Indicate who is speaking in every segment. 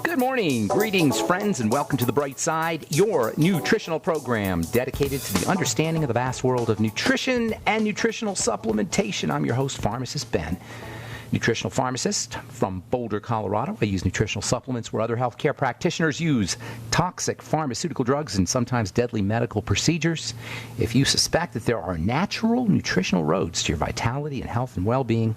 Speaker 1: Good morning, greetings, friends, and welcome to The Bright Side, your nutritional program dedicated to the understanding of the vast world of nutrition and nutritional supplementation. I'm your host, Pharmacist Ben, nutritional pharmacist from Boulder, Colorado. I use nutritional supplements where other healthcare practitioners use toxic pharmaceutical drugs and sometimes deadly medical procedures. If you suspect that there are natural nutritional roads to your vitality and health and well-being,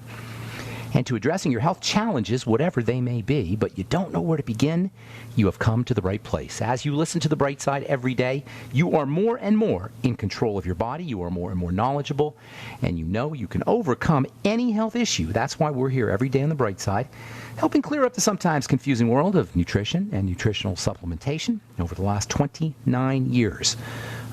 Speaker 1: and to addressing your health challenges, whatever they may be, but you don't know where to begin, you have come to the right place. As you listen to The Bright Side every day, you are more and more in control of your body, you are more and more knowledgeable, and you know you can overcome any health issue. That's why we're here every day on The Bright Side, helping clear up the sometimes confusing world of nutrition and nutritional supplementation. Over the last 29 years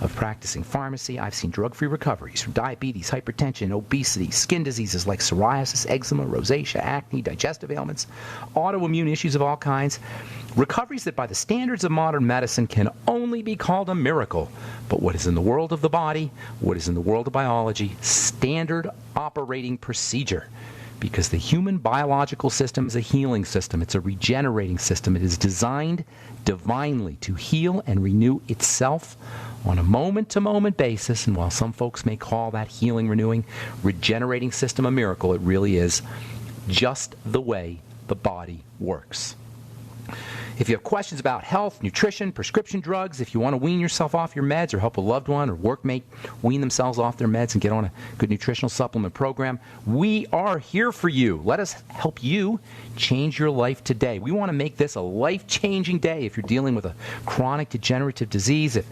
Speaker 1: of practicing pharmacy, I've seen drug-free recoveries from diabetes, hypertension, obesity, skin diseases like psoriasis, eczema, rosacea, acne, digestive ailments, autoimmune issues of all kinds. Recoveries that by the standards of modern medicine can only be called a miracle. But what is in the world of the body, what is in the world of biology, standard operating procedure. Because the human biological system is a healing system. It's a regenerating system. It is designed divinely to heal and renew itself on a moment-to-moment basis. And while some folks may call that healing, renewing, regenerating system a miracle, it really is just the way the body works. If you have questions about health, nutrition, prescription drugs, if you want to wean yourself off your meds or help a loved one or workmate wean themselves off their meds and get on a good nutritional supplement program, we are here for you. Let us help you change your life today. We want to make this a life-changing day. If you're dealing with a chronic degenerative disease, if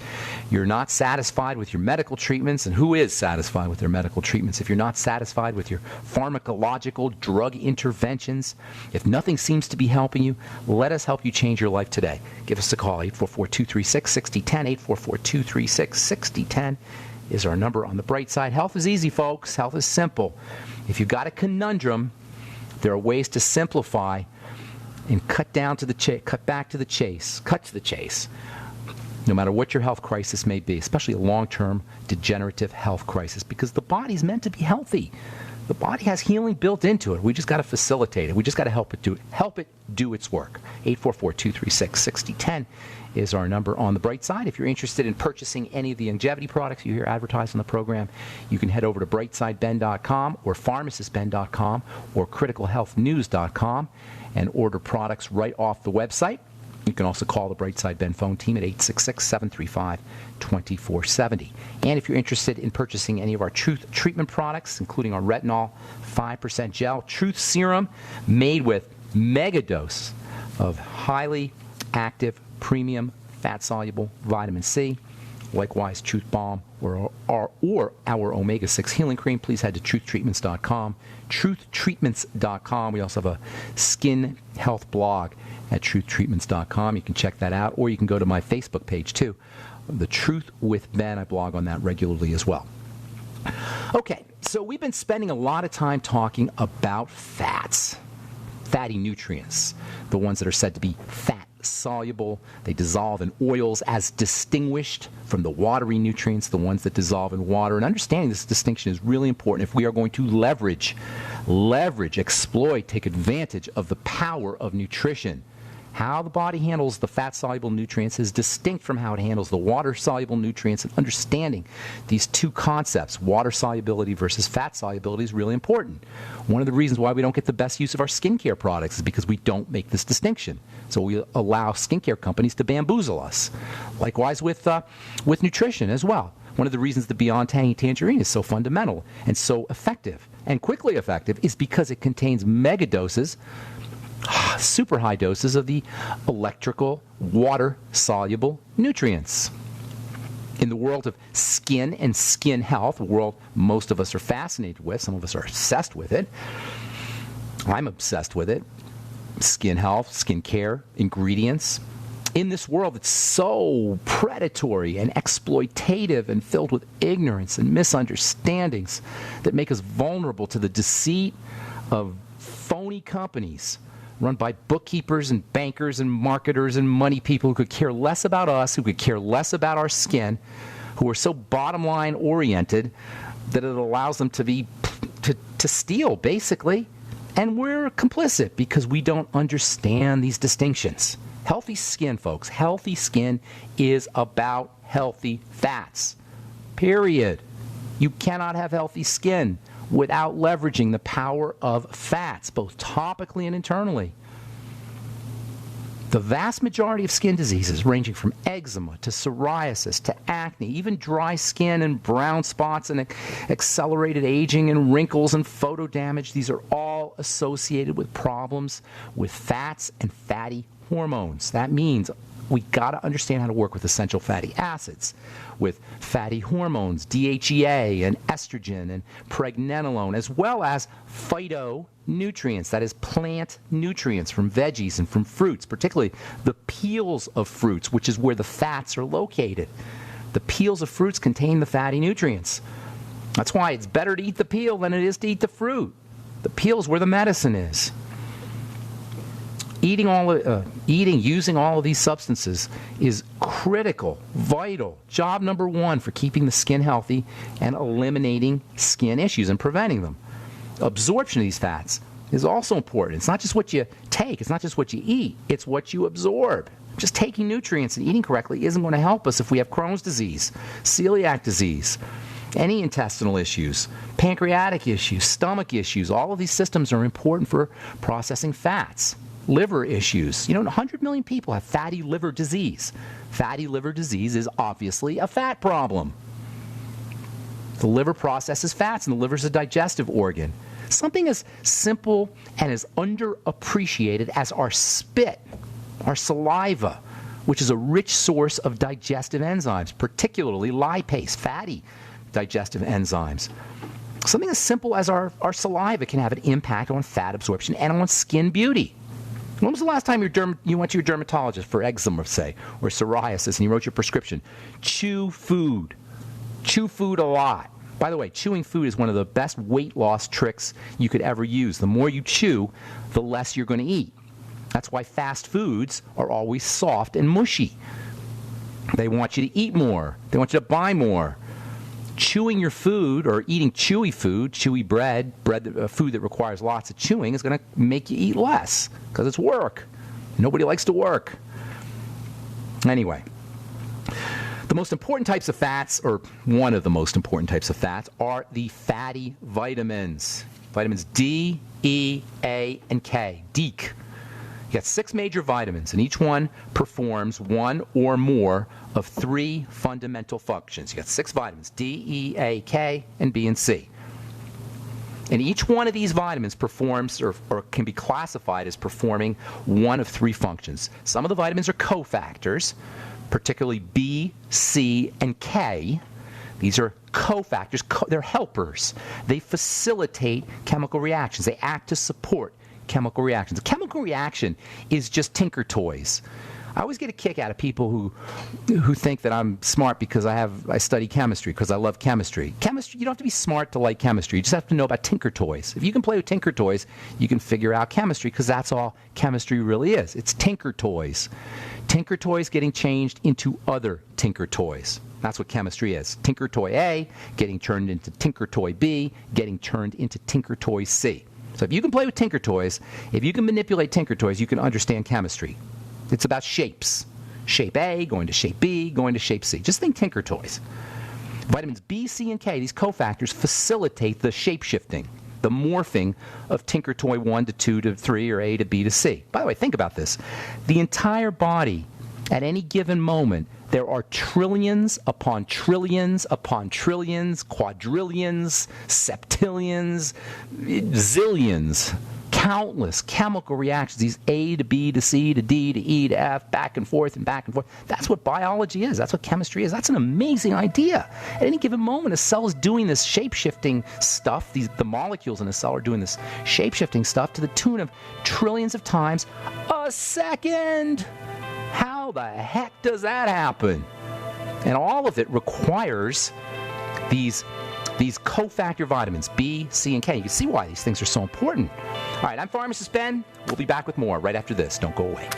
Speaker 1: you're not satisfied with your medical treatments, and who is satisfied with their medical treatments? If you're not satisfied with your pharmacological drug interventions, if nothing seems to be helping you, let us help you change your life today. Give us a call, 844-236-6010. 844-236-6010 is our number on The Bright Side. Health is easy, folks. Health is simple. If you've got a conundrum, there are ways to simplify and cut back to the chase. No matter what your health crisis may be, especially a long-term degenerative health crisis, because the body's meant to be healthy. The body has healing built into it. We just got to facilitate it. We just got to help it do its work. 844-236-6010 is our number on The Bright Side. If you're interested in purchasing any of the longevity products you hear advertised on the program, you can head over to brightsideben.com or pharmacistben.com or criticalhealthnews.com and order products right off the website. You can also call the Bright Side Ben phone team at 866-735-2470. And if you're interested in purchasing any of our Truth treatment products, including our retinol 5% gel, Truth serum, made with megadose of highly active premium fat-soluble vitamin C, likewise Truth Balm or our omega-6 healing cream, please head to truthtreatments.com. Truthtreatments.com. We also have a skin health blog at truthtreatments.com. You can check that out, or you can go to my Facebook page too, The Truth with Ben. I blog on that regularly as well. Okay, so we've been spending a lot of time talking about fats, fatty nutrients, the ones that are said to be fat soluble. They dissolve in oils as distinguished from the watery nutrients, the ones that dissolve in water. And understanding this distinction is really important if we are going to leverage, exploit, take advantage of the power of nutrition. How the body handles the fat-soluble nutrients is distinct from how it handles the water-soluble nutrients, and understanding these two concepts, water solubility versus fat solubility, is really important. One of the reasons why we don't get the best use of our skincare products is because we don't make this distinction. So we allow skincare companies to bamboozle us. Likewise with nutrition as well. One of the reasons the Beyond Tangy Tangerine is so fundamental and so effective and quickly effective is because it contains mega doses, super high doses of the electrical water-soluble nutrients. In the world of skin and skin health, a world most of us are fascinated with, some of us are obsessed with it. I'm obsessed with it. Skin health, skin care, ingredients. In this world that's so predatory and exploitative and filled with ignorance and misunderstandings that make us vulnerable to the deceit of phony companies run by bookkeepers and bankers and marketers and money people who could care less about us, who could care less about our skin, who are so bottom line oriented that it allows them to steal, basically, And we're complicit because we don't understand these distinctions. Healthy skin, folks, healthy skin is about healthy fats. Period. You cannot have healthy skin without leveraging the power of fats, both topically and internally. The vast majority of skin diseases, ranging from eczema to psoriasis to acne, even dry skin and brown spots and accelerated aging and wrinkles and photo damage, these are all associated with problems with fats and fatty hormones. That means we got to understand how to work with essential fatty acids, with fatty hormones, DHEA and estrogen and pregnenolone, as well as phytonutrients, that is plant nutrients from veggies and from fruits, particularly the peels of fruits, which is where the fats are located. The peels of fruits contain the fatty nutrients. That's why it's better to eat the peel than it is to eat the fruit. The peel is where the medicine is. Using all of these substances is critical, vital, job number one for keeping the skin healthy and eliminating skin issues and preventing them. Absorption of these fats is also important. It's not just what you take, it's not just what you eat, it's what you absorb. Just taking nutrients and eating correctly isn't going to help us if we have Crohn's disease, celiac disease, any intestinal issues, pancreatic issues, stomach issues. All of these systems are important for processing fats. Liver issues. 100 million people have fatty liver disease. Fatty liver disease is obviously a fat problem. The liver processes fats, and the liver is a digestive organ. Something as simple and as underappreciated as our spit, our saliva, which is a rich source of digestive enzymes, particularly lipase, fatty digestive enzymes. Something as simple as our saliva can have an impact on fat absorption and on skin beauty. When was the last time you went to your dermatologist for eczema, say, or psoriasis, and he wrote your prescription? Chew food. Chew food a lot. By the way, chewing food is one of the best weight loss tricks you could ever use. The more you chew, the less you're going to eat. That's why fast foods are always soft and mushy. They want you to eat more. They want you to buy more. Chewing your food or eating chewy food, chewy bread, food that requires lots of chewing, is going to make you eat less because it's work. Nobody likes to work. Anyway, the most important types of fats, or one of the most important types of fats, are the fatty vitamins. Vitamins D, E, A, and K. DEEK. You got 6 major vitamins, and each one performs one or more of 3 fundamental functions. You got 6 vitamins, D, E, A, K, and B, and C. And each one of these vitamins performs or can be classified as performing one of 3 functions. Some of the vitamins are cofactors, particularly B, C, and K. These are cofactors. They're helpers. They facilitate chemical reactions. They act to support chemical reactions. A chemical reaction is just tinker toys. I always get a kick out of people who think that I'm smart because I study chemistry, because I love chemistry. Chemistry, you don't have to be smart to like chemistry. You just have to know about tinker toys. If you can play with tinker toys, you can figure out chemistry, because that's all chemistry really is. It's tinker toys. Tinker toys getting changed into other tinker toys. That's what chemistry is. Tinker toy A getting turned into tinker toy B, getting turned into tinker toy C. So if you can play with tinker toys, if you can manipulate tinker toys, you can understand chemistry. It's about shapes. Shape A going to shape B, going to shape C. Just think tinker toys. Vitamins B, C, and K, these cofactors, facilitate the shape-shifting, the morphing of tinker toy 1 to 2 to 3 or A to B to C. By the way, think about this. The entire body, at any given moment, there are trillions upon trillions upon trillions, quadrillions, septillions, zillions, countless chemical reactions, these A to B to C to D to E to F, back and forth and back and forth. That's what biology is. That's what chemistry is. That's an amazing idea. At any given moment, a cell is doing this shape-shifting stuff. The molecules in a cell are doing this shape-shifting stuff to the tune of trillions of times a second. How the heck does that happen? And all of it requires these cofactor vitamins, B, C, and K. You can see why these things are so important. All right, I'm Pharmacist Ben. We'll be back with more right after this. Don't go away.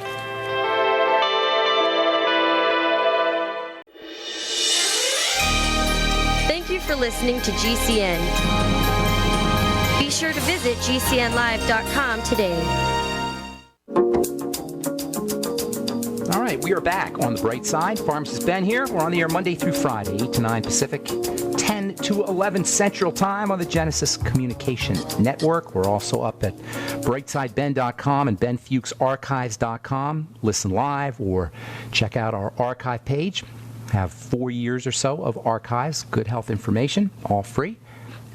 Speaker 2: Thank you for listening to GCN. Be sure to visit gcnlive.com today.
Speaker 1: All right, we are back on the bright side. Pharmacist Ben here. We're on the air Monday through Friday, 8 to 9 Pacific, 10 to 11 Central Time on the Genesis Communication Network. We're also up at brightsideben.com and benfuchsarchives.com. Listen live or check out our archive page. Have 4 years or so of archives, good health information, all free.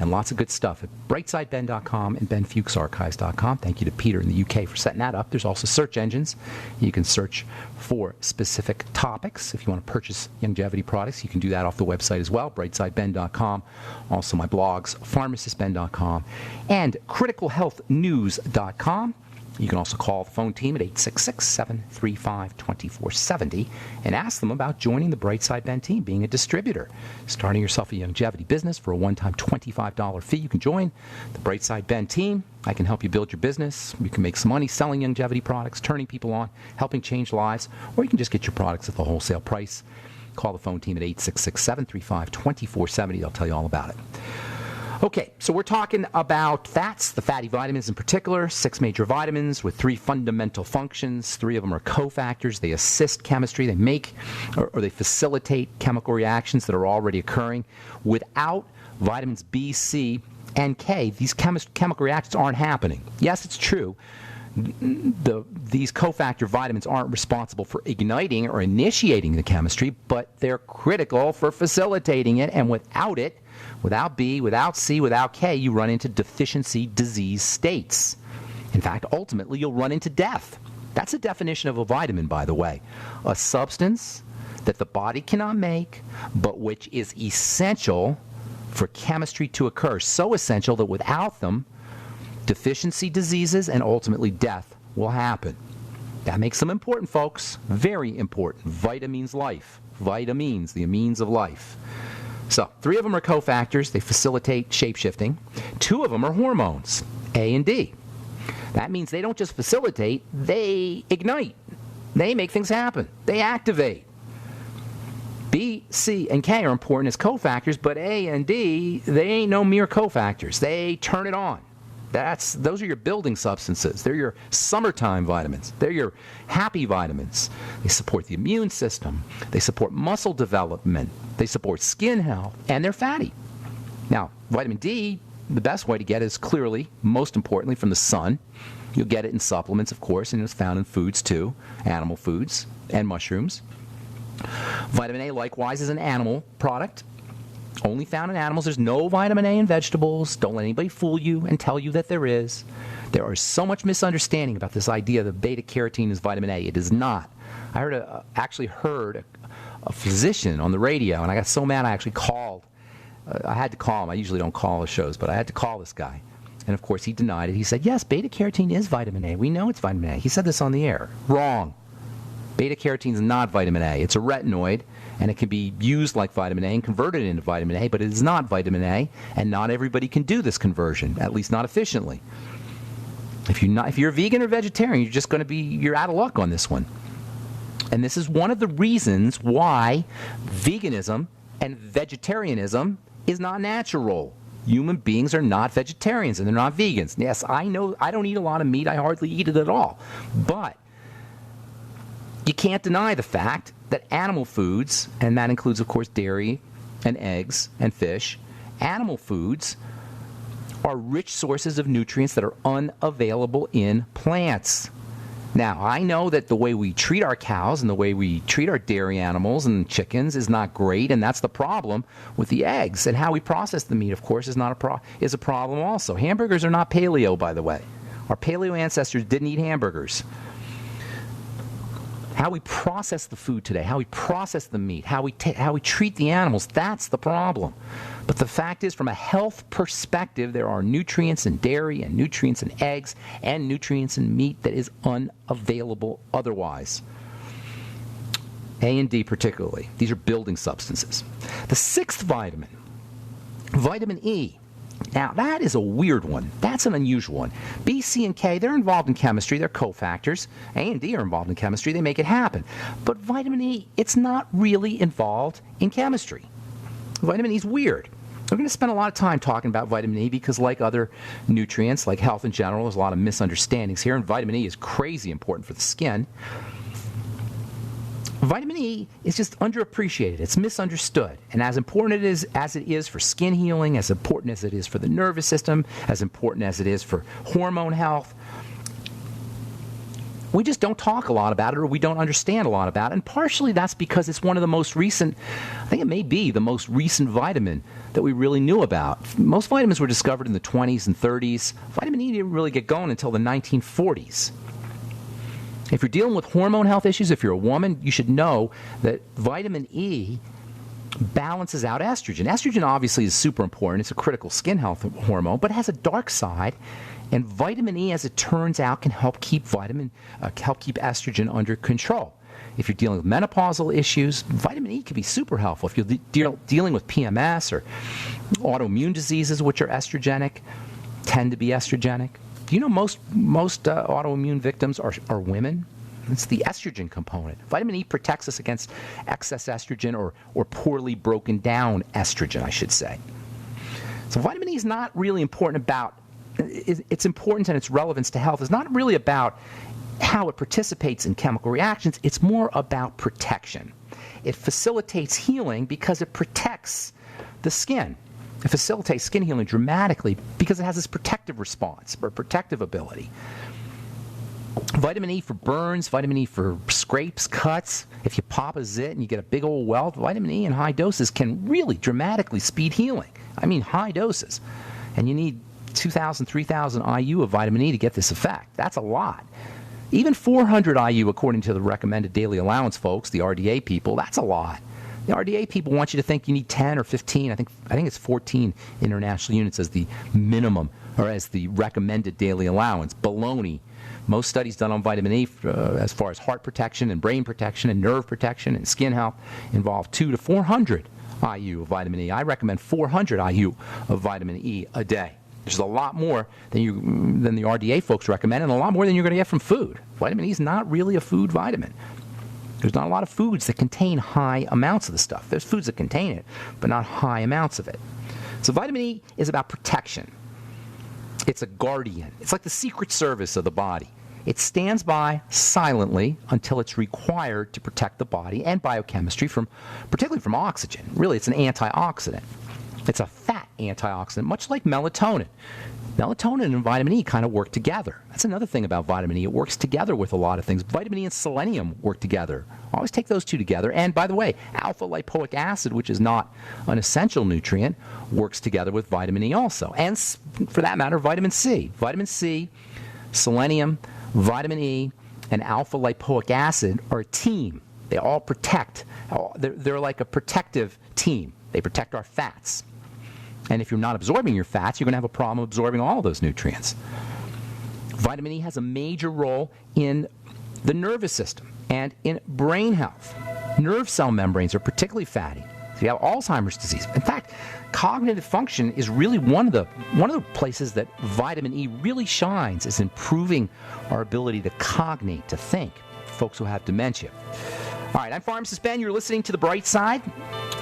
Speaker 1: And lots of good stuff at brightsideben.com and benfuchsarchives.com. Thank you to Peter in the UK for setting that up. There's also search engines. You can search for specific topics. If you want to purchase longevity products, you can do that off the website as well, brightsideben.com. Also my blogs, pharmacistben.com and criticalhealthnews.com. You can also call the phone team at 866-735-2470 and ask them about joining the Brightside Ben team, being a distributor. Starting yourself a longevity business for a one-time $25 fee. You can join the Brightside Ben team. I can help you build your business. You can make some money selling longevity products, turning people on, helping change lives, or you can just get your products at the wholesale price. Call the phone team at 866-735-2470. They'll tell you all about it. Okay, so we're talking about fats, the fatty vitamins in particular, 6 major vitamins with 3 fundamental functions. 3 of them are cofactors. They assist chemistry. They make or they facilitate chemical reactions that are already occurring. Without vitamins B, C, and K, these chemical reactions aren't happening. Yes, it's true. These cofactor vitamins aren't responsible for igniting or initiating the chemistry, but they're critical for facilitating it, and without it, without B, without C, without K, you run into deficiency disease states. In fact, ultimately, you'll run into death. That's a definition of a vitamin, by the way. A substance that the body cannot make, but which is essential for chemistry to occur. So essential that without them, deficiency diseases and ultimately death will happen. That makes them important, folks. Very important. Vitamins life. Vitamins, the amines of life. So, 3 of them are cofactors. They facilitate shape-shifting. 2 of them are hormones, A and D. That means they don't just facilitate, they ignite. They make things happen. They activate. B, C, and K are important as cofactors, but A and D, they ain't no mere cofactors. They turn it on. Those are your building substances. They're your summertime vitamins. They're your happy vitamins. They support the immune system. They support muscle development. They support skin health, and they're fatty. Now, vitamin D, the best way to get it is clearly, most importantly, from the sun. You'll get it in supplements, of course, and it's found in foods too, animal foods and mushrooms. Vitamin A, likewise, is an animal product. Only found in animals. There's no vitamin A in vegetables. Don't let anybody fool you and tell you that there is. There is so much misunderstanding about this idea that beta-carotene is vitamin A. It is not. I actually heard a physician on the radio, and I got so mad I actually called. I had to call him. I usually don't call the shows, but I had to call this guy. And, of course, he denied it. He said, yes, beta-carotene is vitamin A. We know it's vitamin A. He said this on the air. Wrong. Beta-carotene is not vitamin A. It's a retinoid, and it can be used like vitamin A and converted into vitamin A, but it is not vitamin A, and not everybody can do this conversion, at least not efficiently. If you're a vegan or vegetarian, you're out of luck on this one. And this is one of the reasons why veganism and vegetarianism is not natural. Human beings are not vegetarians, and they're not vegans. Yes, I know I don't eat a lot of meat. I hardly eat it at all. But you can't deny the fact that animal foods, and that includes, of course, dairy and eggs and fish, animal foods are rich sources of nutrients that are unavailable in plants. Now, I know that the way we treat our cows and the way we treat our dairy animals and chickens is not great, and that's the problem with the eggs. And how we process the meat, of course, is a problem also. Hamburgers are not paleo, by the way. Our paleo ancestors didn't eat hamburgers. How we process the food today, how we process the meat, how we treat the animals, that's the problem. But the fact is, from a health perspective, there are nutrients in dairy and nutrients in eggs and nutrients in meat that is unavailable otherwise. A and D particularly. These are building substances. The 6th vitamin, vitamin E. Now, that is a weird one. That's an unusual one. B, C, and K, they're involved in chemistry. They're cofactors. A and D are involved in chemistry. They make it happen. But vitamin E, it's not really involved in chemistry. Vitamin E is weird. We're going to spend a lot of time talking about vitamin E because, like other nutrients, like health in general, there's a lot of misunderstandings here, and vitamin E is crazy important for the skin. Vitamin E is just underappreciated. It's misunderstood. And as important as it is for skin healing, as important as it is for the nervous system, as important as it is for hormone health, we just don't talk a lot about it, or we don't understand a lot about it. And partially that's because it's one of the most recent, I think it may be the most recent vitamin that we really knew about. Most vitamins were discovered in the 20s and 30s. Vitamin E didn't really get going until the 1940s. If you're dealing with hormone health issues, if you're a woman, you should know that vitamin E balances out estrogen. Estrogen obviously is super important. It's a critical skin health hormone, but it has a dark side. And vitamin E, as it turns out, can help keep estrogen under control. If you're dealing with menopausal issues, vitamin E can be super helpful. If you're dealing with PMS or autoimmune diseases, which are estrogenic, tend to be estrogenic. Do you know most autoimmune victims are women? It's the estrogen component. Vitamin E protects us against excess estrogen or poorly broken down estrogen, I should say. So vitamin E is not really important about, its importance and its relevance to health is not really about how it participates in chemical reactions. It's more about protection. It facilitates healing because it protects the skin. It facilitates skin healing dramatically because it has this protective response or protective ability. Vitamin E for burns, vitamin E for scrapes, cuts. If you pop a zit and you get a big old welt, vitamin E in high doses can really dramatically speed healing. I mean high doses. And you need 2,000, 3,000 IU of vitamin E to get this effect. That's a lot. Even 400 IU, according to the recommended daily allowance folks, the RDA people, that's a lot. The RDA people want you to think you need 10 or 15. I think it's 14 international units as the minimum or as the recommended daily allowance. Baloney. Most studies done on vitamin E, as far as heart protection and brain protection and nerve protection and skin health, involve 200 to 400 IU of vitamin E. I recommend 400 IU of vitamin E a day. There's a lot more than the RDA folks recommend, and a lot more than you're going to get from food. Vitamin E is not really a food vitamin. There's not a lot of foods that contain high amounts of the stuff. There's foods that contain it, but not high amounts of it. So vitamin E is about protection. It's a guardian. It's like the Secret Service of the body. It stands by silently until it's required to protect the body and biochemistry particularly from oxygen. Really, it's an antioxidant. It's a fat antioxidant, much like melatonin. Melatonin and vitamin E kind of work together. That's another thing about vitamin E. It works together with a lot of things. Vitamin E and selenium work together. Always take those two together. And by the way, alpha lipoic acid, which is not an essential nutrient, works together with vitamin E also. And for that matter, vitamin C. Vitamin C, selenium, vitamin E, and alpha lipoic acid are a team. They all protect. They're like a protective team. They protect our fats. And if you're not absorbing your fats, you're going to have a problem absorbing all of those nutrients. Vitamin E has a major role in the nervous system and in brain health. Nerve cell membranes are particularly fatty. So you have Alzheimer's disease. In fact, cognitive function is really one of the places that vitamin E really shines, is improving our ability to cognate, to think, folks who have dementia. All right, I'm Pharmacist Ben. You're listening to The Bright Side.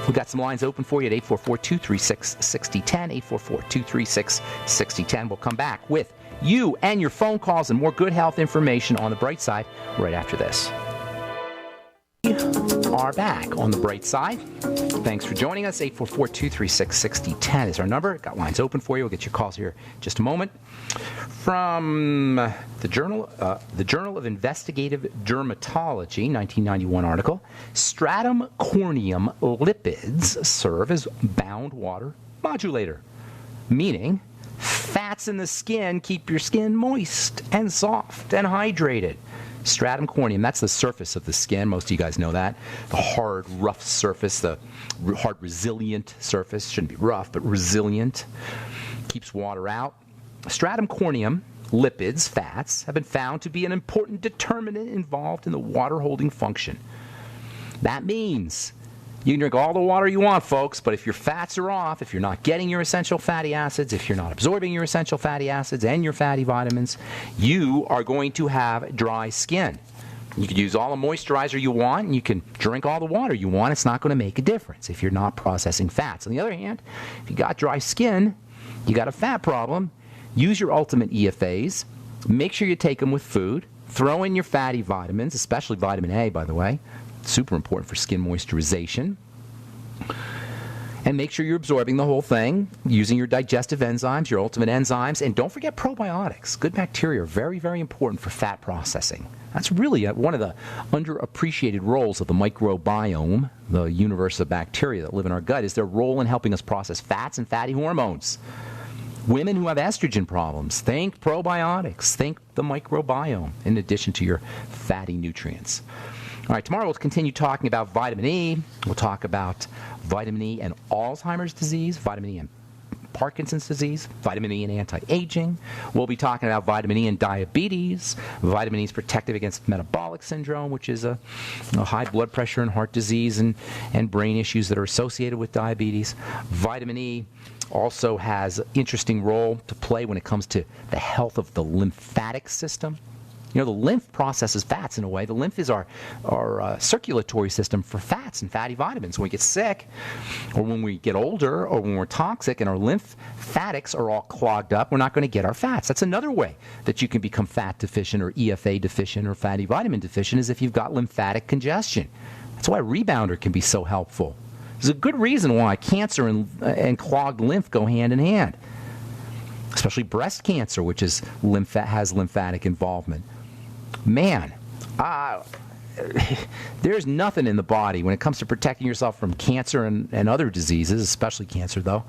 Speaker 1: We've got some lines open for you at 844-236-6010, 844-236-6010. We'll come back with you and your phone calls and more good health information on The Bright Side right after this. We are back on The Bright Side. Thanks for joining us. 844-236-6010 is our number. Got lines open for you. We'll get your calls here in just a moment. From the Journal of Investigative Dermatology, 1991 article, stratum corneum lipids serve as bound water modulator, meaning fats in the skin keep your skin moist and soft and hydrated. Stratum corneum, that's the surface of the skin. Most of you guys know that. The hard, rough surface, the hard, resilient surface. Shouldn't be rough, but resilient. Keeps water out. Stratum corneum lipids, fats, have been found to be an important determinant involved in the water-holding function. That means you can drink all the water you want, folks, but if your fats are off, if you're not getting your essential fatty acids, if you're not absorbing your essential fatty acids and your fatty vitamins, you are going to have dry skin. You can use all the moisturizer you want, and you can drink all the water you want. It's not going to make a difference if you're not processing fats. On the other hand, if you got dry skin, you got a fat problem, use your Ultimate EFAs. Make sure you take them with food. Throw in your fatty vitamins, especially vitamin A, by the way. Super important for skin moisturization. And make sure you're absorbing the whole thing using your digestive enzymes, your Ultimate enzymes. And don't forget probiotics. Good bacteria are very, very important for fat processing. That's really one of the underappreciated roles of the microbiome, the universe of bacteria that live in our gut, is their role in helping us process fats and fatty hormones. Women who have estrogen problems, think probiotics, think the microbiome, in addition to your fatty nutrients. All right, tomorrow we'll continue talking about vitamin E. We'll talk about vitamin E and Alzheimer's disease, vitamin E and Parkinson's disease, vitamin E and anti-aging. We'll be talking about vitamin E and diabetes. Vitamin E is protective against metabolic syndrome, which is a high blood pressure and heart disease and brain issues that are associated with diabetes. Vitamin E also has an interesting role to play when it comes to the health of the lymphatic system. You know, the lymph processes fats in a way. The lymph is our circulatory system for fats and fatty vitamins. When we get sick, or when we get older, or when we're toxic and our lymphatics are all clogged up, we're not going to get our fats. That's another way that you can become fat deficient or EFA deficient or fatty vitamin deficient, is if you've got lymphatic congestion. That's why Rebounder can be so helpful. There's a good reason why cancer and clogged lymph go hand in hand, especially breast cancer, which is has lymphatic involvement. Man, there's nothing in the body when it comes to protecting yourself from cancer and other diseases, especially cancer though,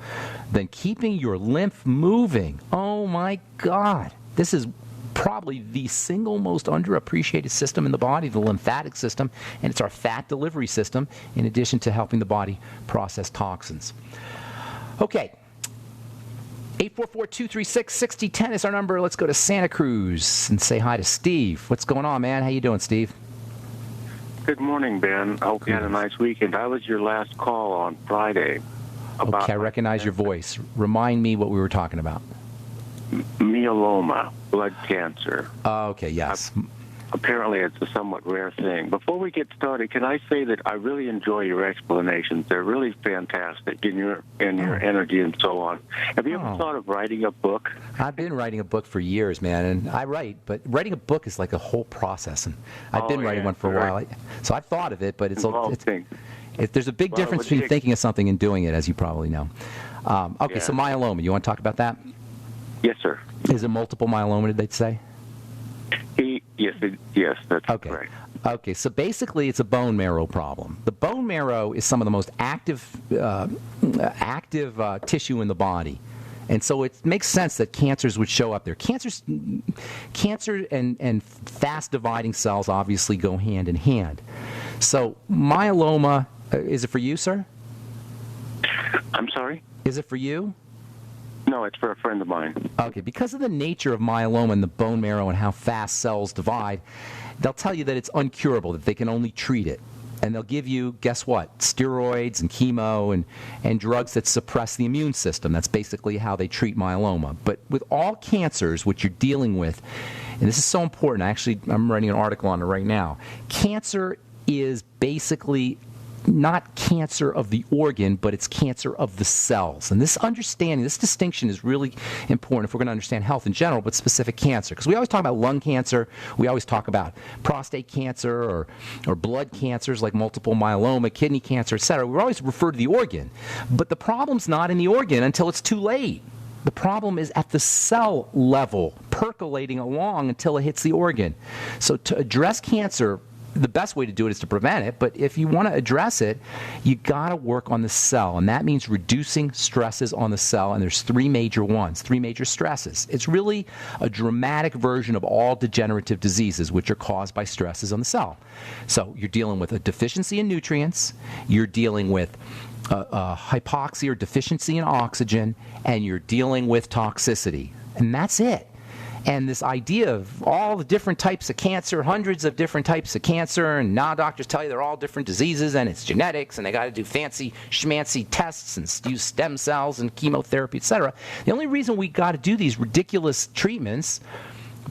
Speaker 1: than keeping your lymph moving. Oh my God. This is probably the single most underappreciated system in the body, the lymphatic system, and it's our fat delivery system in addition to helping the body process toxins. Okay. 844-236-6010 is our number. Let's go to Santa Cruz and say hi to Steve. What's going on, man? How you doing, Steve?
Speaker 3: Good morning, Ben. I hope you had a nice weekend. I was your last call on Friday.
Speaker 1: Okay, I recognize your voice. Remind me what we were talking about.
Speaker 3: Myeloma, blood cancer.
Speaker 1: Okay, yes.
Speaker 3: Apparently, it's a somewhat rare thing. Before we get started, can I say that I really enjoy your explanations? They're really fantastic in your energy and so on. Have you ever thought of writing a book?
Speaker 1: I've been writing a book for years, man, and I write, but writing a book is like a whole process, and I've been writing one for a while. So I've thought of it, but there's a big difference between thinking of something and doing it, as you probably know. So myeloma, you want to talk about that?
Speaker 3: Yes, sir.
Speaker 1: Is it multiple myeloma, did they say?
Speaker 3: Yes, that's correct.
Speaker 1: Okay, so basically it's a bone marrow problem. The bone marrow is some of the most active tissue in the body. And so it makes sense that cancers would show up there. Cancer and fast dividing cells obviously go hand in hand. So myeloma, is it for you, sir?
Speaker 3: I'm sorry?
Speaker 1: Is it for you?
Speaker 3: No, it's for a friend of mine.
Speaker 1: Okay, because of the nature of myeloma and the bone marrow and how fast cells divide, they'll tell you that it's uncurable, that they can only treat it. And they'll give you, guess what, steroids and chemo and drugs that suppress the immune system. That's basically how they treat myeloma. But with all cancers, what you're dealing with, and this is so important, I'm writing an article on it right now, cancer is basically not cancer of the organ, but it's cancer of the cells. And this distinction is really important if we're going to understand health in general, but specific cancer. Because we always talk about lung cancer, we always talk about prostate cancer or blood cancers like multiple myeloma, kidney cancer, etc. We always refer to the organ. But the problem's not in the organ until it's too late. The problem is at the cell level, percolating along until it hits the organ. So to address cancer, the best way to do it is to prevent it, but if you want to address it, you got to work on the cell, and that means reducing stresses on the cell, and there's three major stresses. It's really a dramatic version of all degenerative diseases, which are caused by stresses on the cell. So you're dealing with a deficiency in nutrients, you're dealing with hypoxia or deficiency in oxygen, and you're dealing with toxicity, and that's it. And this idea of all the different types of cancer, hundreds of different types of cancer, and now doctors tell you they're all different diseases and it's genetics and they got to do fancy schmancy tests and use stem cells and chemotherapy, etc. The only reason we got to do these ridiculous treatments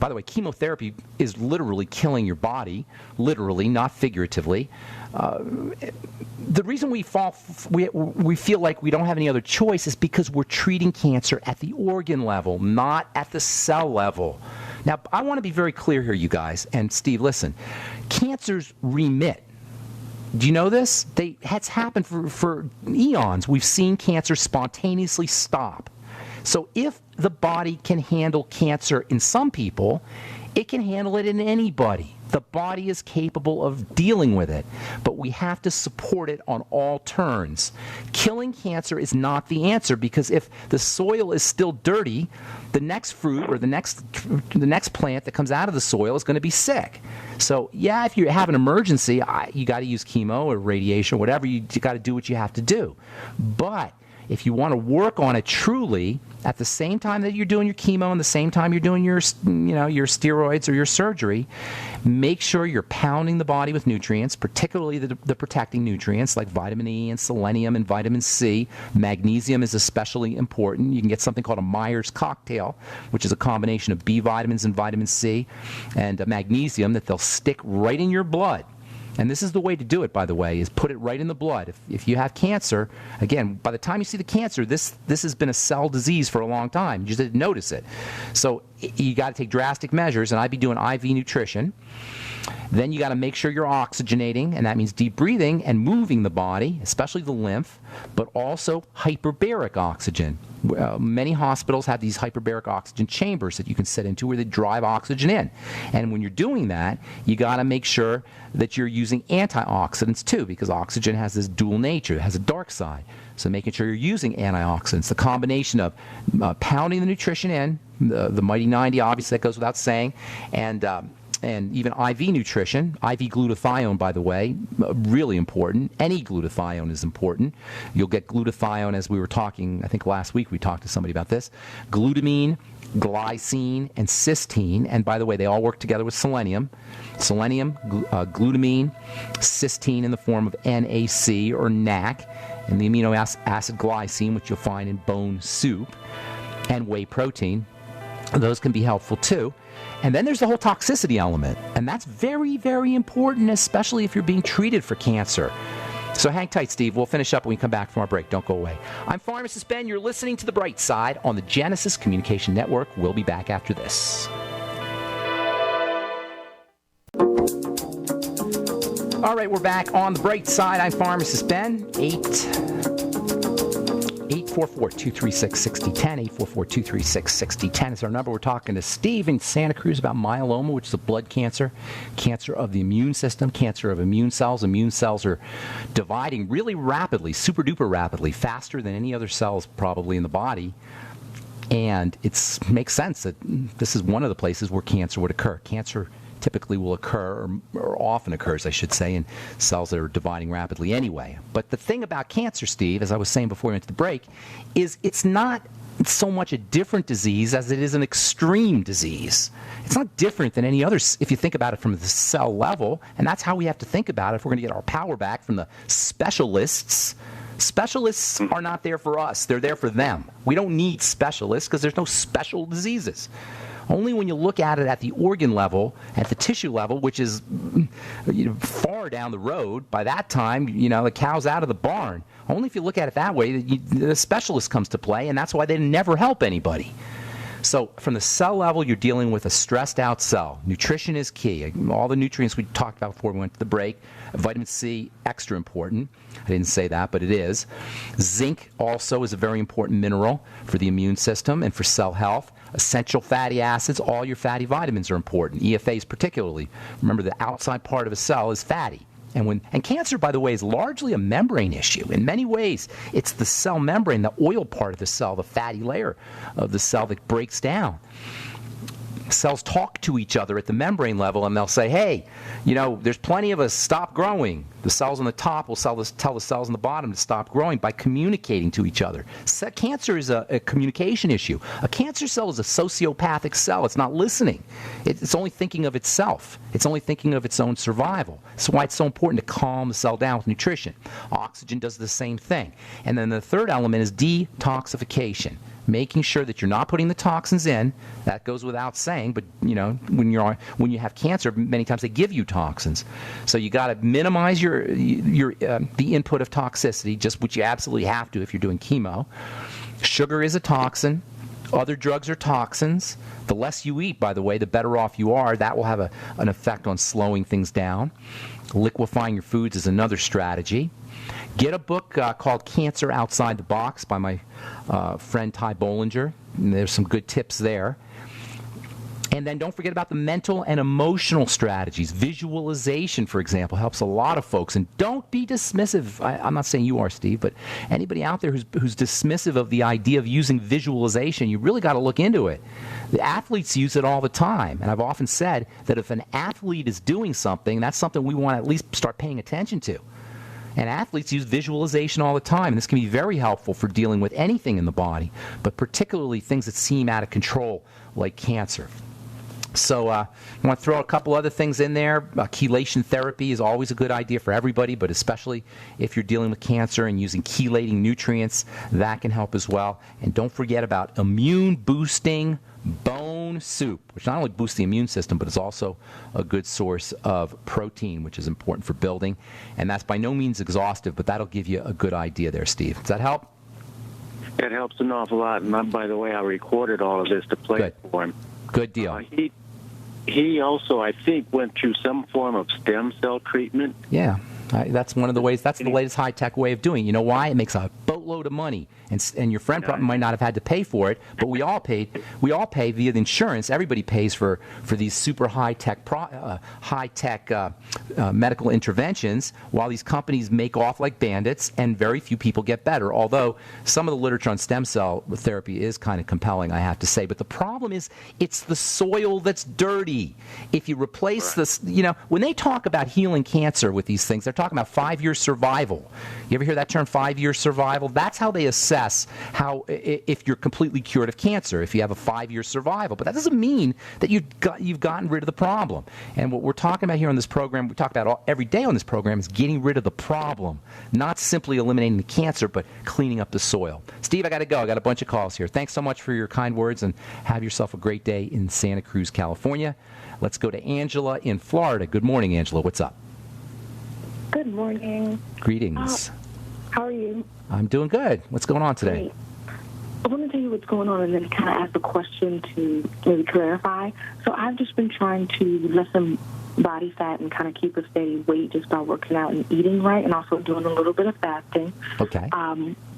Speaker 1: By the way, chemotherapy is literally killing your body, literally, not figuratively. The reason we feel like we don't have any other choice is because we're treating cancer at the organ level, not at the cell level. Now, I want to be very clear here, you guys. And Steve, listen, cancers remit. Do you know this? It's happened for eons. We've seen cancer spontaneously stop. So if the body can handle cancer in some people, it can handle it in anybody. The body is capable of dealing with it, but we have to support it on all turns. Killing cancer is not the answer, because if the soil is still dirty, the next fruit or the next plant that comes out of the soil is going to be sick. So, yeah, if you have an emergency, you got to use chemo or radiation or whatever. You got to do what you have to do. But if you want to work on it truly, at the same time that you're doing your chemo and the same time you're doing your steroids or your surgery, make sure you're pounding the body with nutrients, particularly the protecting nutrients like vitamin E and selenium and vitamin C. Magnesium is especially important. You can get something called a Myers cocktail, which is a combination of B vitamins and vitamin C and magnesium that they'll stick right in your blood. And this is the way to do it, by the way, is put it right in the blood. If you have cancer, again, by the time you see the cancer, this has been a cell disease for a long time. You just didn't notice it. So you got to take drastic measures, and I'd be doing IV nutrition. Then you got to make sure you're oxygenating, and that means deep breathing and moving the body, especially the lymph, but also hyperbaric oxygen. Many hospitals have these hyperbaric oxygen chambers that you can sit into where they drive oxygen in. And when you're doing that, you got to make sure that you're using antioxidants too, because oxygen has this dual nature. It has a dark side. So making sure you're using antioxidants, the combination of pounding the nutrition in, the Mighty 90, obviously that goes without saying, and even IV nutrition, IV glutathione, by the way, really important. Any glutathione is important. You'll get glutathione, as we were talking, I think last week we talked to somebody about this, glutamine, glycine, and cysteine. And by the way, they all work together with selenium. Selenium, glutamine, cysteine in the form of NAC or NAC, and the amino acid glycine, which you'll find in bone soup, and whey protein. Those can be helpful too. And then there's the whole toxicity element, and that's very, very important, especially if you're being treated for cancer. So hang tight, Steve. We'll finish up when we come back from our break. Don't go away. I'm Pharmacist Ben. You're listening to The Bright Side on the Genesis Communication Network. We'll be back after this. All right, we're back on The Bright Side. I'm Pharmacist Ben. 844-236-6010, 844-236-6010 is our number. We're talking to Steve in Santa Cruz about myeloma, which is a blood cancer, cancer of the immune system, cancer of immune cells. Immune cells are dividing really rapidly, super duper rapidly, faster than any other cells probably in the body. And it makes sense that this is one of the places where cancer would occur. Cancer typically will occur, or often occurs, I should say, in cells that are dividing rapidly anyway. But the thing about cancer, Steve, as I was saying before we went to the break, is it's not so much a different disease as it is an extreme disease. It's not different than any other, if you think about it from the cell level, and that's how we have to think about it if we're going to get our power back from the specialists. Specialists are not there for us. They're there for them. We don't need specialists because there's no special diseases. Only when you look at it at the organ level, at the tissue level, which is far down the road, by that time, the cow's out of the barn. Only if you look at it that way, the specialist comes to play, and that's why they never help anybody. So from the cell level, you're dealing with a stressed out cell. Nutrition is key. All the nutrients we talked about before we went to the break. Vitamin C, extra important. I didn't say that, but it is. Zinc also is a very important mineral for the immune system and for cell health. Essential fatty acids, all your fatty vitamins are important. EFAs particularly. Remember, the outside part of a cell is fatty. And cancer, by the way, is largely a membrane issue. In many ways, it's the cell membrane, the oil part of the cell, the fatty layer of the cell that breaks down. Cells talk to each other at the membrane level, and they'll say, hey, there's plenty of us, stop growing. The cells on the top will tell the cells on the bottom to stop growing by communicating to each other. Cancer is a communication issue. A cancer cell is a sociopathic cell. It's not listening. It's only thinking of itself. It's only thinking of its own survival. That's why it's so important to calm the cell down with nutrition. Oxygen does the same thing. And then the third element is detoxification. making sure that you're not putting the toxins in. That goes without saying, but when you have cancer, many times they give you toxins. So you got to minimize the input of toxicity, just which you absolutely have to if you're doing chemo. Sugar is a toxin. Other drugs are toxins. The less you eat, by the way, the better off you are. That will have an effect on slowing things down. Liquefying your foods is another strategy. Get a book called Cancer Outside the Box by my friend Ty Bollinger. And there's some good tips there. And then don't forget about the mental and emotional strategies. Visualization, for example, helps a lot of folks. And don't be dismissive. I'm not saying you are, Steve, but anybody out there who's dismissive of the idea of using visualization, you really got to look into it. The athletes use it all the time. And I've often said that if an athlete is doing something, that's something we want to at least start paying attention to. And athletes use visualization all the time. And this can be very helpful for dealing with anything in the body, but particularly things that seem out of control, like cancer. So I want to throw a couple other things in there. Chelation therapy is always a good idea for everybody, but especially if you're dealing with cancer and using chelating nutrients, that can help as well. And don't forget about immune-boosting bone soup, which not only boosts the immune system, but is also a good source of protein, which is important for building. And that's by no means exhaustive, but that'll give you a good idea there, Steve. Does that help?
Speaker 3: It helps an awful lot. And by the way, I recorded all of this to play it for him.
Speaker 1: Good deal.
Speaker 3: He also, I think, went through some form of stem cell treatment.
Speaker 1: Yeah, that's one of the ways. That's the latest high-tech way of doing it. You know why? It makes a boatload of money, and your friend probably might not have had to pay for it, but we all pay via the insurance. Everybody pays for these super high-tech medical interventions, while these companies make off like bandits, and very few people get better. Although some of the literature on stem cell therapy is kind of compelling, I have to say. But the problem is, it's the soil that's dirty. If you replace this, when they talk about healing cancer with these things, they're talking about 5-year survival. You ever hear that term, 5-year survival? That's how they assess if you're completely cured of cancer, if you have a 5-year survival. But that doesn't mean that you've gotten rid of the problem. And what we're talking about here on this program, we talk about every day on this program, is getting rid of the problem, not simply eliminating the cancer, but cleaning up the soil. Steve, I got to go. I got a bunch of calls here. Thanks so much for your kind words, and have yourself a great day in Santa Cruz, California. Let's go to Angela in Florida. Good morning, Angela. What's up?
Speaker 4: Good morning.
Speaker 1: Greetings.
Speaker 4: How are you?
Speaker 1: I'm doing good. What's going on today?
Speaker 4: Great. I want to tell you what's going on and then kind of ask a question to maybe clarify. So I've just been trying to lessen body fat and kind of keep a steady weight just by working out and eating right, and also doing a little bit of fasting.
Speaker 1: Okay.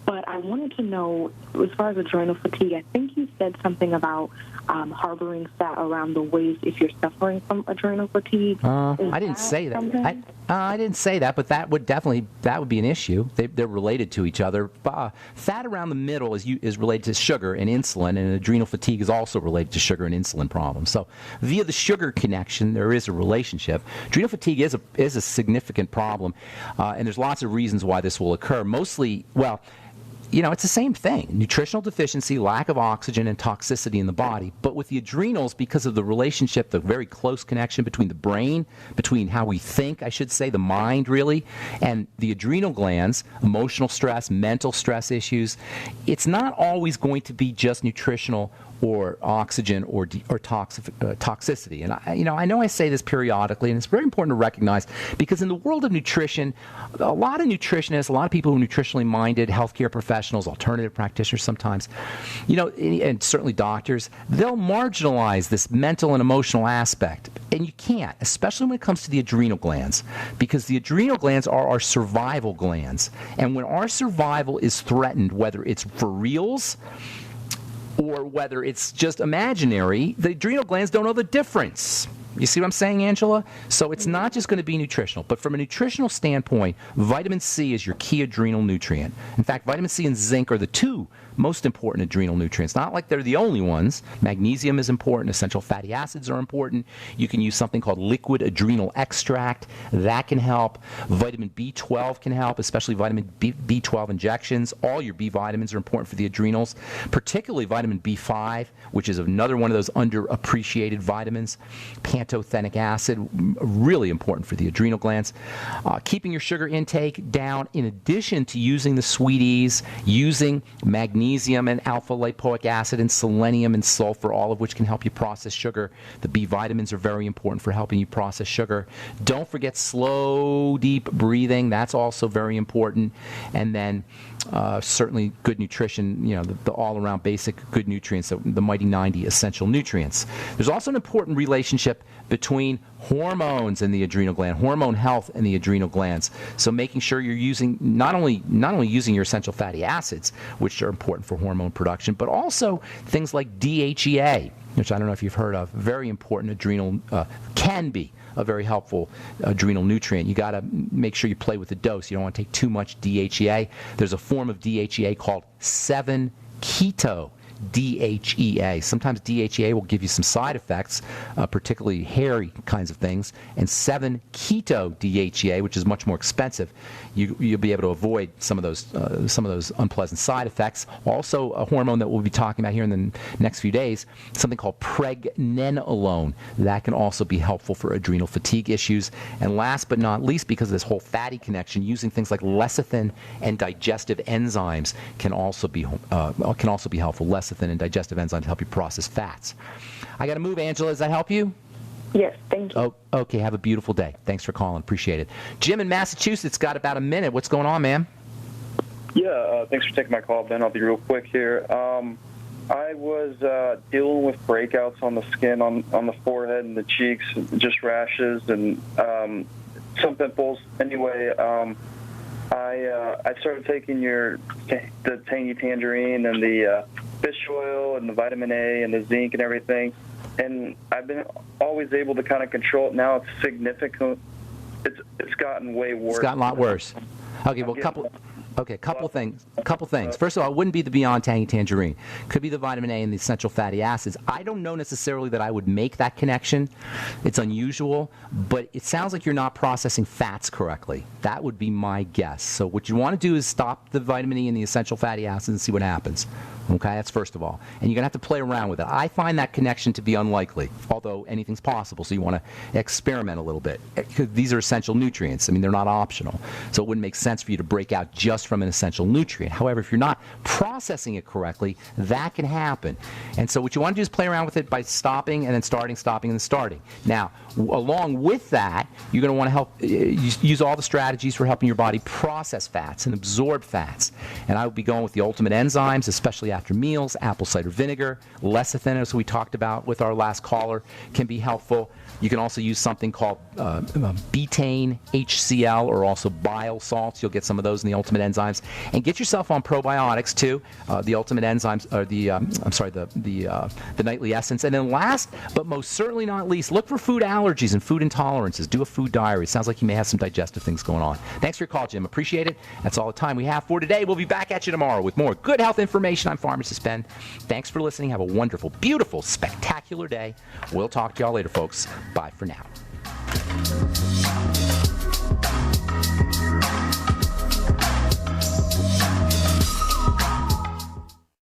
Speaker 4: But I wanted to know, as far as adrenal fatigue, I think you said something about harboring fat around the waist if you're suffering from adrenal fatigue.
Speaker 1: I didn't say that. I didn't say that, but that would be an issue. They're related to each other. Fat around the middle is related to sugar and insulin, and adrenal fatigue is also related to sugar and insulin problems. So via the sugar connection, there is a relationship. Adrenal fatigue is a significant problem, and there's lots of reasons why this will occur. Mostly, it's the same thing. Nutritional deficiency, lack of oxygen, and toxicity in the body. But with the adrenals, because of the relationship, the very close connection between the brain, between how we think, I should say, the mind really, and the adrenal glands, emotional stress, mental stress issues, it's not always going to be just nutritional or oxygen or toxicity. And I know I say this periodically, and it's very important to recognize, because in the world of nutrition, a lot of nutritionists, a lot of people who are nutritionally minded, healthcare professionals, alternative practitioners sometimes, and certainly doctors, they'll marginalize this mental and emotional aspect. And you can't, especially when it comes to the adrenal glands, because the adrenal glands are our survival glands. And when our survival is threatened, whether it's for reals or whether it's just imaginary, the adrenal glands don't know the difference. You see what I'm saying, Angela? So it's not just going to be nutritional. But from a nutritional standpoint, vitamin C is your key adrenal nutrient. In fact, vitamin C and zinc are the two most important adrenal nutrients. Not like they're the only ones. Magnesium is important. Essential fatty acids are important. You can use something called liquid adrenal extract. That can help. Vitamin B12 can help, especially vitamin B12 injections. All your B vitamins are important for the adrenals, particularly vitamin B5, which is another one of those underappreciated vitamins. Pantothenic acid, really important for the adrenal glands. Keeping your sugar intake down, in addition to using the sweeties, using magnesium magnesium and alpha-lipoic acid and selenium and sulfur, all of which can help you process sugar. The B vitamins are very important for helping you process sugar. Don't forget slow, deep breathing. That's also very important. And then certainly good nutrition, the all-around basic good nutrients, the Mighty 90 essential nutrients. There's also an important relationship between hormones and the adrenal gland, hormone health and the adrenal glands. So making sure you're using not only using your essential fatty acids, which are important for hormone production, but also things like DHEA, which I don't know if you've heard of. Very important adrenal, can be a very helpful adrenal nutrient. You got to make sure you play with the dose. You don't want to take too much DHEA. There's a form of DHEA called 7-keto DHEA. Sometimes DHEA will give you some side effects, particularly hairy kinds of things. And 7-keto DHEA, which is much more expensive, you'll be able to avoid some of those unpleasant side effects. Also, a hormone that we'll be talking about here in the next few days, something called pregnenolone. That can also be helpful for adrenal fatigue issues. And last but not least, because of this whole fatty connection, using things like lecithin and digestive enzymes can also be helpful. Lecithin and digestive enzymes help you process fats. I got to move, Angela. Does that help you?
Speaker 4: Yes, thank you.
Speaker 1: Oh, okay. Have a beautiful day. Thanks for calling. Appreciate it. Jim in Massachusetts got about a minute. What's going on, man?
Speaker 5: Yeah, thanks for taking my call, Ben. I'll be real quick here. I was dealing with breakouts on the skin, on the forehead and the cheeks, just rashes and some pimples. Anyway, I started taking the tangy tangerine and the fish oil and the vitamin A and the zinc and everything, and I've been always able to kind of control it. Now it's significant. It's gotten way worse.
Speaker 1: It's gotten a lot worse. Okay, well, couple things. First of all, it wouldn't be the Beyond Tangy Tangerine. Could be the vitamin A and the essential fatty acids. I don't know necessarily that I would make that connection. It's unusual, but it sounds like you're not processing fats correctly. That would be my guess. So what you want to do is stop the vitamin E and the essential fatty acids and see what happens. Okay, that's first of all. And you're going to have to play around with it. I find that connection to be unlikely, although anything's possible, so you want to experiment a little bit. These are essential nutrients. I mean, they're not optional. So it wouldn't make sense for you to break out just from an essential nutrient. However, if you're not processing it correctly, that can happen. And so what you want to do is play around with it by stopping and then starting, stopping, and then starting. Now, along with that, you're going to want to help use all the strategies for helping your body process fats and absorb fats. And I would be going with the ultimate enzymes, especially after meals. Apple cider vinegar, lecithin, as we talked about with our last caller, can be helpful. You can also use something called betaine HCl, or also bile salts. You'll get some of those in the ultimate enzymes. And get yourself on probiotics too. The ultimate enzymes, or the nightly essence. And then last, but most certainly not least, look for food allergies and food intolerances. Do a food diary. It sounds like you may have some digestive things going on. Thanks for your call, Jim. Appreciate it. That's all the time we have for today. We'll be back at you tomorrow with more good health information. I'm Pharmacist Ben. Thanks for listening. Have a wonderful, beautiful, spectacular day. We'll talk to y'all later, folks. Bye for now.